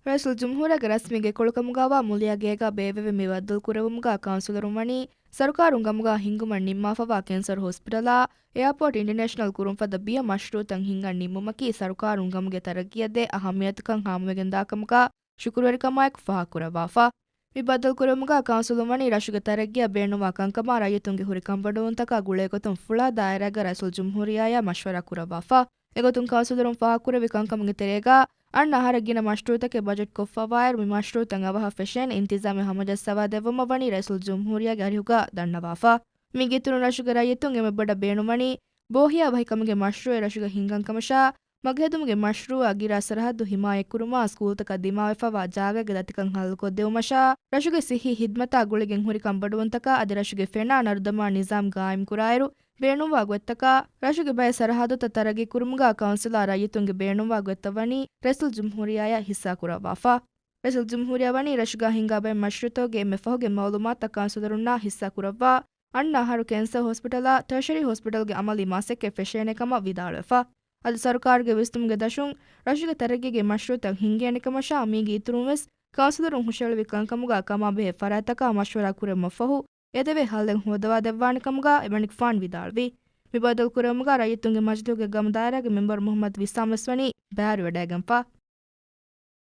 ರೈಸುಲ್ ಜುಮ್ಹೂರಗ ರಸ್ಮಿಗೆ ಕೊಳುಕಮುಗಾವ ಮುಲಿಯಾಗೇಗ ಬೇವೆವೆ ಮಿವದ್ದಲ್ ಕುರೆವುಮುಗಾ ಕೌನ್ಸಿಲರುಮಣಿ ಸರ್ಕಾರುಂಗಮುಗಾ ಹಿಂಗುಮಣ್ ನಿಮ್ಮಾಫವಾ ಕೆನ್ಸರ್ ಹಾಸ್ಪಿಟಲಾ airport international ಕುರುಂಫದ ಬಿಯ ಮಶ್ರೂತಂ ಹಿಂಗಣ್ ನಿಮ್ಮುಮಕಿ ಸರ್ಕಾರುಂಗಮುಗೆ ತರಗಿಯದ್ದೆ ಅಹಮಿಯತಕಂ ಹಾಮುವೆಗೆಂದಾಕಮುಗಾ ಶುಕ್ರವಾರಿಕಮಾಯಕ್ ಫಹಾ ಕುರವಾಫಾ ಮಿ ಬದ್ದಲ್ ಕುರೆವುಮುಗಾ ಕೌನ್ಸಿಲರುಮಣಿ ರಶುಗೆ ತರಗಿಯ ಬೇಣುವಾ ಕಂಕಮಾ ರೈಯತುಂಗೆ ಹುರಿ ಕಂಬಡುವಂತಕ ಗುಳೇಗೊತುಂ ಫುಳಾ ದಾಯರಾಗ ರೈಸುಲ್ ಜುಮ್ಹೂರಿಯಾಯ ಮಶ್ವರಾ ಕುರವಾಫಾ ಎಗೊತುಂ ಕೌನ್ಸಿಲರುಂ ಫಹಾ ಕುರೆವಿ ಕಂಕಮುಗೆ ತೆರೆಗಾ ಅಣ್ಣ ಹರಗಿನ ಮಶ್ರೂತಕ್ಕೆ budget ಕೊಫ್ಫವಾಯರ್ ಮಿ ಮಶ್ರೂತಂ ಅವಹ ಫೆಶೆನ್ ಇಂತಿಜಾಮೆ ಹಮಜಸ್ಸವಾ ದೆವ್ವಮ ವಣಿ ರೈಸುಲ್ ಜುಮ್ಹೂರಿಯಾಗೆ ಅರಿಹುಗ ದಣ್ಣವಾಫಾ ಮಿ ಗಿತುನು ರಶುಗ ರೈಯತುಂ ಎಮೆ ಬಡ ಬೇಣುಮಣಿ ಬೋಹಿಯಾ ಬಹಿಕಮಗೆ ಮಶ್ರೂಯ ರಶುಗ ಹಿಂಗಂಕಮಶಾ ಮಗಹೆದುಮಗೆ ಮಶ್ರೂಯ ಗಿರಾ ಸರಹದ್ದು ಹಿಮಾಯೆ ಕುರುಮಾ ಸ್ಕೂಲ್ತಕ ದಿಮಾವೆಫವಾ ಜಾಗಗೆ ದತಿಕಂ ಹಲ್ಕೊದ್ದೆವುಮಶಾ ರಶುಗೆ ಸಿಹಿ ಹಿದ್ಮತಾ ಗುಳಿಗೆಂ ಹುರಿಕಂ ಬಡುವಂತಕ ಅದೆ ರಶುಗೆ ಫೆನಾ ನರ್ದಮಾ ನಿಜಾಮ್ ಗಾಯಿಮ್ ಕುರಾಯರು ಬೇಣುವಾ ಗೊತ್ತಕ ರಶುಗೆ ಬಯ ಸರಹದುತ ತರಗಿ ಕುರುಮುಗಾ ಕೌನ್ಸಿಲಾ ರೈಯತುಂಗೆ ಬೇಣುವಾ ಗೊತ್ತವಣಿ ರೈಸುಲ್ ಜುಮ್ಹೂರಿಯಾಯ ಹಿಸ್ಸಾ ಕುರವಾಫಾ ರೈಸುಲ್ ಜುಮ್ಹೂರಿಯಾ ವಣಿ ರಶುಗಾ ಹಿಂಗಾ ಬಯ ಮಶ್ರುತೋಗೆ ಎಮ್ಮೆ ಫಹುಗೆ ಮೌಲುಮಾತ ಕೌನ್ಸಿಲರುನ್ನಾ ಹಿಸ್ಸಾ ಕುರವ್ವಾ ಅಣ್ಣ ಹರು ಕ್ಯಾನ್ಸರ್ ಹಾಸ್ಪಿಟಲಾ ಟರ್ಷರಿ ಹಾಸ್ಪಿಟಲ್ಗೆ ಅಮಲಿ ಮಾಸೆಕ್ಕೆ ಫೆಶೇನೆಕಮ ವಿದಾಳೆಫಾ ಅದು ಸರ್ಕಾರಗೆ ವಿಸ್ತುಮ್ಗೆ ದಶುಂ ರಶುಗೆ ತರಗಿಗೆ ಮಶ್ರೂತಂ ಹಿಂಗೇನೆಕಮಶಾ ಮೀಗಿ ಇತುರುಂವೆಸ್ ಕೌನ್ಸಿಲರುಂ ಹುಷಳವಿ ಕಂಕಮುಗಾ ಕಮಾ ಬೆಹೆ ಫರಾತಕ ಮಶ್ವರಾ ಕುರೆಮ್ಮ ಫಹು ಎದೆವೆ ಹಲ್ಲೆಂ ಹೋದವಾ ದೆವ್ವಾಣಿಕಮುಗಾ ಎಮಣಿಕ್ ಫಾಣ್ ವಿದಾಳ್ವಿ ಮಿಬದಲ್ ಕುರೆಮುಗಾ ರೈಯತುಂಗೆ ಮಜ್ದುಗೆ ಗಮದಾಯರಾಗೆ ಮೆಂಬರ್ ಮುಹಮ್ಮದ್ ವಿಸಾಮ್ ವೆಸ್ವನಿ ಬ್ಯಾರು ಎಡಾಗಂಫಾ